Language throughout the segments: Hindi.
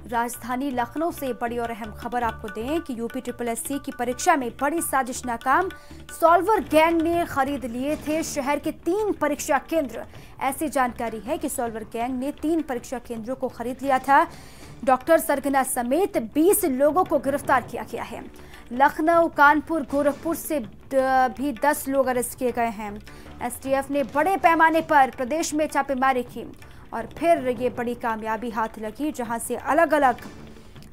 राजधानी लखनऊ से बड़ी और अहम खबर आपको दें कि यूपी SSSC की परीक्षा में बड़ी साजिश नाकाम। सॉल्वर गैंग ने खरीद लिए थे शहर के 3 परीक्षा केंद्र। ऐसी जानकारी है कि सॉल्वर गैंग ने 3 परीक्षा केंद्रों को खरीद लिया था। डॉक्टर सरगना समेत 20 लोगों को गिरफ्तार किया गया है। लखनऊ, कानपुर, गोरखपुर से भी 10 लोग अरेस्ट किए गए हैं। STF ने बड़े पैमाने पर प्रदेश में छापेमारी की और फिर ये बड़ी कामयाबी हाथ लगी, जहां से अलग अलग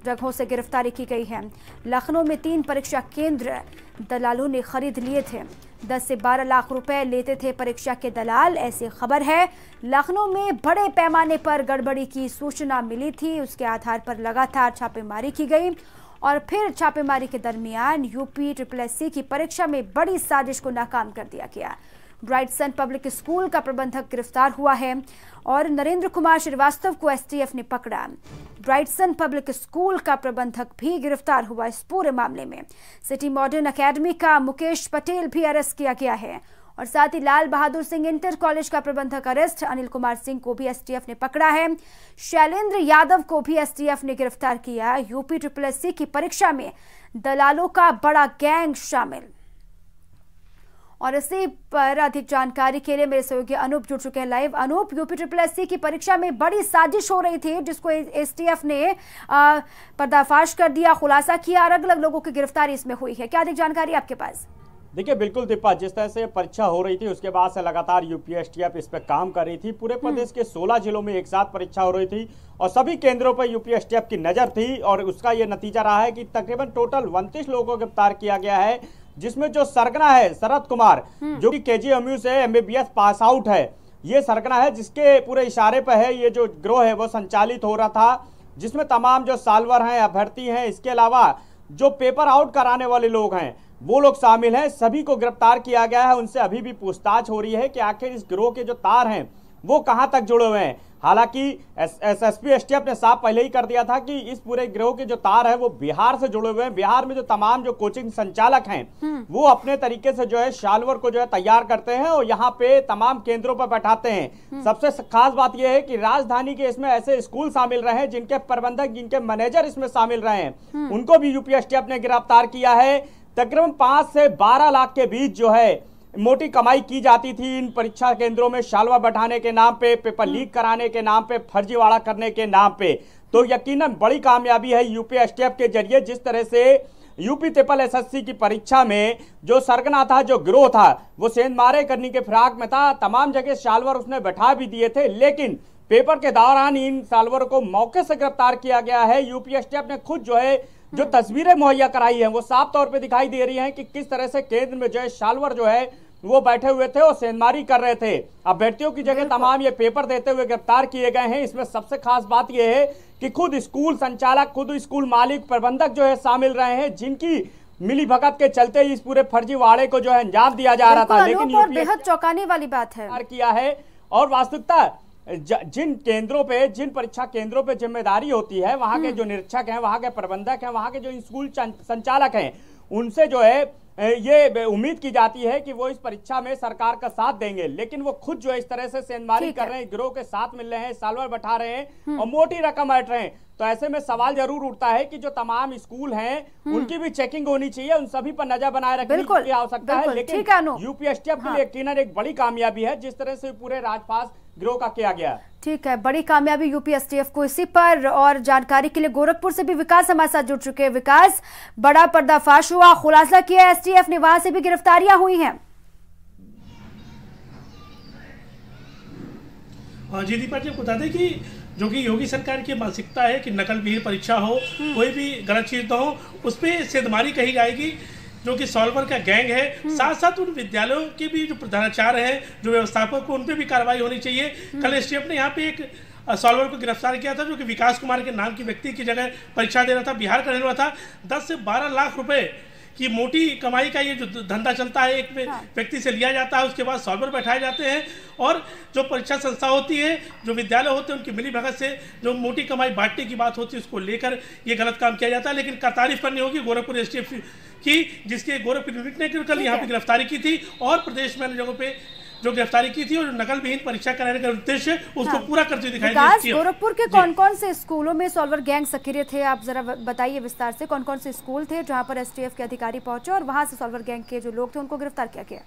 जगहों से गिरफ्तारी की गई है। लखनऊ में 3 परीक्षा केंद्र दलालों ने खरीद लिए थे। 10 से 12 लाख रुपए लेते थे परीक्षा के दलाल, ऐसी खबर है। लखनऊ में बड़े पैमाने पर गड़बड़ी की सूचना मिली थी, उसके आधार पर लगातार छापेमारी की गई और फिर छापेमारी के दरमियान यूपी SSSC की परीक्षा में बड़ी साजिश को नाकाम कर दिया गया। ब्राइट सन पब्लिक स्कूल का प्रबंधक गिरफ्तार हुआ है और नरेंद्र कुमार श्रीवास्तव को STF ने पकड़ा। ब्राइट सन पब्लिक स्कूल का प्रबंधक भी गिरफ्तार हुआ इस पूरे मामले में। सिटी मॉडर्न अकेडमी का मुकेश पटेल भी अरेस्ट किया गया है और साथ ही लाल बहादुर सिंह इंटर कॉलेज का प्रबंधक अरेस्ट। अनिल कुमार सिंह को भी STF ने पकड़ा है। शैलेंद्र यादव को भी STF ने गिरफ्तार किया। यूपी SSSC की परीक्षा में दलालों का बड़ा गैंग शामिल। और इसी पर अधिक जानकारी के लिए मेरे सहयोगी अनूप जुड़ चुके हैं लाइव। अनूप, यूपी SSSC की परीक्षा में बड़ी साजिश हो रही थी जिसको STF ने पर्दाफाश कर दिया, खुलासा किया और अलग अलग लोगों की गिरफ्तारी इसमें हुई है। क्या अधिक जानकारी आपके पास? देखिए, बिल्कुल दीपा, जिस तरह से परीक्षा हो रही थी उसके बाद से लगातार यूपी STF इस पर काम कर रही थी। पूरे प्रदेश के 16 जिलों में एक साथ परीक्षा हो रही थी और सभी केंद्रों पर यूपी STF की नजर थी और उसका ये नतीजा रहा है कि तकरीबन टोटल 29 लोगों को गिरफ्तार किया गया है, जिसमें जो सरगना है शरद कुमार, जो कि KGMU से MBBS पास आउट है, ये सरगना है जिसके पूरे इशारे पर है ये जो गिरोह है वो संचालित हो रहा था, जिसमें तमाम जो सॉल्वर हैं, अभ्यर्थी हैं, इसके अलावा जो पेपर आउट कराने वाले लोग हैं वो लोग शामिल हैं। सभी को गिरफ्तार किया गया है। उनसे अभी भी पूछताछ हो रही है कि आखिर इस गिरोह के जो तार हैं वो कहां तक जुड़े हुए हैं। हालांकि SSP STF ने साफ पहले ही कर दिया था कि इस पूरे गिरोह के जो तार है वो बिहार से जुड़े हुए हैं। बिहार में जो तमाम जो कोचिंग संचालक हैं वो अपने तरीके से जो है सॉल्वर को जो है तैयार करते हैं और यहाँ पे तमाम केंद्रों पर बैठाते हैं। सबसे खास बात यह है कि राजधानी के इसमें ऐसे स्कूल शामिल रहे हैं जिनके प्रबंधक, जिनके मैनेजर इसमें शामिल रहे हैं, उनको भी यूपी STF ने गिरफ्तार किया है। तकरीबन 5 से 12 लाख के बीच जो है मोटी कमाई की जाती थी इन परीक्षा केंद्रों में, सॉल्वर बैठाने के नाम पे, पेपर लीक कराने के नाम पे, फर्जीवाड़ा करने के नाम पे। तो यकीनन बड़ी कामयाबी है यूपी STF के जरिए। जिस तरह से यूपी SSSC की परीक्षा में जो सरगना था, जो गिरोह था, वो सेंधमारे करने के फिराक में था। तमाम जगह सॉल्वर उसने बैठा भी दिए थे, लेकिन पेपर के दौरान इन सॉल्वरों को मौके से गिरफ्तार किया गया है। यूपी STF ने खुद जो है जो तस्वीरें मुहैया कराई हैं वो साफ तौर पे दिखाई दे रही हैं कि किस तरह से केंद्र में जो है सॉल्वर जो है वो बैठे हुए थे और सेंधमारी कर रहे थे। अभ्यर्थियों की जगह तमाम ये पेपर देते हुए गिरफ्तार किए गए हैं। इसमें सबसे खास बात यह है कि खुद स्कूल संचालक, खुद स्कूल मालिक, प्रबंधक जो है शामिल रहे हैं, जिनकी मिली भगत के चलते इस पूरे फर्जीवाड़े को जो है अंजाम दिया जा रहा था। लेकिन यूपी बेहद चौंकाने वाली बात है किया है। और वास्तविकता जिन केंद्रों पे, जिन परीक्षा केंद्रों पे जिम्मेदारी होती है, वहां के जो निरीक्षक हैं, वहां के प्रबंधक हैं, वहां के जो स्कूल संचालक हैं, उनसे जो है ये उम्मीद की जाती है कि वो इस परीक्षा में सरकार का साथ देंगे। लेकिन वो खुद जो है इस तरह से सेंधमारी कर रहे हैं, गिरोह के साथ मिल रहे हैं, सॉल्वर बैठा रहे हैं और मोटी रकम ऐंठ रहे हैं। तो ऐसे में सवाल जरूर उठता है कि जो तमाम स्कूल हैं उनकी भी चेकिंग होनी चाहिए, उन सभी पर नजर बनाए रखने की आवश्यकता है। लेकिन यूपी STF के लिए यकीनन एक बड़ी कामयाबी है जिस तरह से पूरे राजपास गिरोह का किया गया। ठीक है, बड़ी कामयाबी यूपी STF को। इसी पर और जानकारी के लिए गोरखपुर से भी विकास हमारे साथ जुड़ चुके हैं। विकास, बड़ा पर्दाफाश हुआ, खुलासा किया STF ने, वहां से भी गिरफ्तारियां हुई हैं। जी दीपा जी, बता दें कि जो कि योगी सरकार की मानसिकता है कि नकल विहीन परीक्षा हो, कोई भी गलत चीज ना हो, उस पर सेंधमारी कही जाएगी। जो कि सॉल्वर का गैंग है, साथ साथ उन विद्यालयों के भी जो प्रधानाचार्य हैं, जो व्यवस्थापक, उन पर भी कार्रवाई होनी चाहिए। कल STF ने यहाँ पे एक सॉल्वर को गिरफ्तार किया था जो कि विकास कुमार के नाम की व्यक्ति की जगह परीक्षा दे रहा था, बिहार का रहने वाला था। 10 से 12 लाख रुपए की मोटी कमाई का ये जो धंधा चलता है, एक व्यक्ति से लिया जाता है, उसके बाद सॉल्वर बैठाए जाते हैं और जो परीक्षा संस्था होती है, जो विद्यालय होते हैं, उनकी मिली भगत से जो मोटी कमाई बांटने की बात होती है, उसको लेकर ये गलत काम किया जाता है। लेकिन का तारीफ करनी होगी गोरखपुर STF की, जिसके गोरखपुर यूनिट ने कल यहाँ पे गिरफ्तारी की थी और प्रदेश में अन्य जगहों पे जो गिरफ्तारी की थी और नकल विहीन परीक्षा कराने का उद्देश्य उसको पूरा करते दिखाई दिया। गोरखपुर के कौन कौन से स्कूलों में सॉल्वर गैंग सक्रिय थे, आप जरा बताइए विस्तार से। कौन कौन से स्कूल थे जहां पर एसटीएफ के अधिकारी पहुंचे और वहां से सॉल्वर गैंग के जो लोग थे उनको गिरफ्तार किया गया?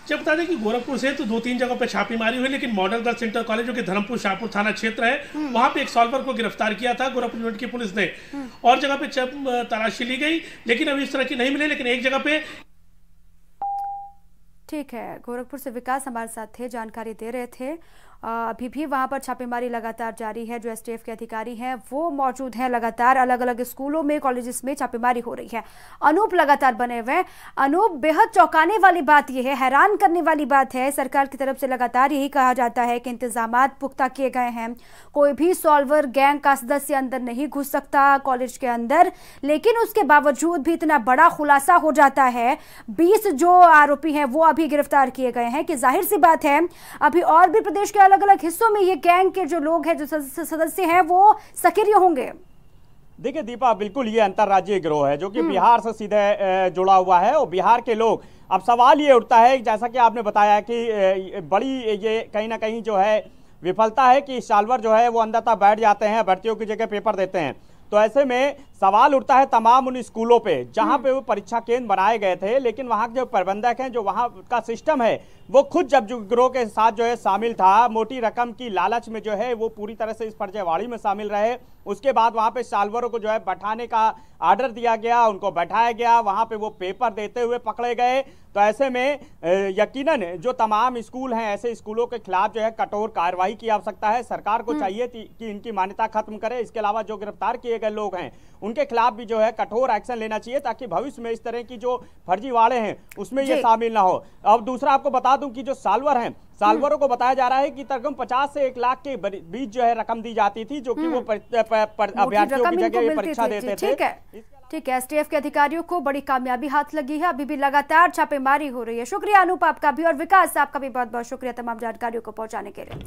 जब बता दें कि गोरखपुर से तो 2-3 जगहों पे छापेमारी हुई, लेकिन मॉडल गर्ल्स इंटर कॉलेज जो कि धर्मपुर शाहपुर थाना क्षेत्र है वहां पे एक सॉल्वर को गिरफ्तार किया था गोरखपुर यूनिट की पुलिस ने। और जगह पे तलाशी ली गई लेकिन अभी इस तरह की नहीं मिले, लेकिन एक जगह पे। ठीक है, गोरखपुर से विकास हमारे साथ थे, जानकारी दे रहे थे। अभी भी वहां पर छापेमारी लगातार जारी है। जो एसटीएफ के अधिकारी हैं वो मौजूद हैं, लगातार अलग अलग स्कूलों में कॉलेजेस में छापेमारी हो रही है। अनूप लगातार बने हुए हैं। अनूप, बेहद चौंकाने वाली बात यह है, हैरान करने वाली बात है, सरकार की तरफ से लगातार यही कहा जाता है कि इंतजामात पुख्ता किए गए हैं, कोई भी सॉल्वर गैंग का सदस्य अंदर नहीं घुस सकता कॉलेज के अंदर, लेकिन उसके बावजूद भी इतना बड़ा खुलासा हो जाता है। 20 जो आरोपी हैं वो अभी गिरफ्तार किए गए हैं कि जाहिर सी बात है अभी और भी प्रदेश के अलग अलग हिस्सों में ये गैंग के जो लोग हैं, जो सदस्य हैं, वो सक्रिय होंगे। देखिए दीपा, बिल्कुल ये अंतर्राज्यीय गिरोह है जो कि बिहार से सीधे जुड़ा हुआ है और बिहार के लोग। अब सवाल ये उठता है, जैसा कि आपने बताया कि बड़ी ये कहीं ना कहीं जो है विफलता है कि सॉल्वर जो है वो अंदर तक बैठ जाते हैं, भर्तियों की जगह पेपर देते हैं। तो ऐसे में सवाल उठता है तमाम उन स्कूलों पे जहां पे वो परीक्षा केंद्र बनाए गए थे, लेकिन वहां के जो प्रबंधक हैं, जो वहां का सिस्टम है, वो खुद जब जो गिरोह के साथ जो है शामिल था, मोटी रकम की लालच में जो है वो पूरी तरह से इस फर्जीवाड़ी में शामिल रहे। उसके बाद वहां पे सॉल्वरों को जो है बैठाने का आर्डर दिया गया, उनको बैठाया गया, वहां पे वो पेपर देते हुए पकड़े गए। तो ऐसे में यकीनन जो तमाम स्कूल हैं, ऐसे स्कूलों के खिलाफ जो है कठोर कार्रवाई की आवश्यकता है। सरकार को चाहिए कि इनकी मान्यता खत्म करे। इसके अलावा जो गिरफ्तार किए गए लोग हैं उनके खिलाफ भी जो है कठोर एक्शन लेना चाहिए, ताकि भविष्य में इस तरह की जो फर्जीवाड़े हैं उसमें ये शामिल ना हो। अब दूसरा आपको बता दूं कि जो सॉल्वर हैं, सॉल्वरों को बताया जा रहा है कि तकरीबन 50 से 1 लाख के बीच जो है रकम दी जाती थी, जो कि वो अभ्यर्थियों की जगह परीक्षा देते थे। ठीक है, एसटीएफ के अधिकारियों को बड़ी कामयाबी हाथ लगी है। अभी भी लगातार छापेमारी हो रही है। शुक्रिया अनूप आपका भी, और विकास आपका भी बहुत बहुत शुक्रिया तमाम जानकारियों को पहुंचाने के लिए।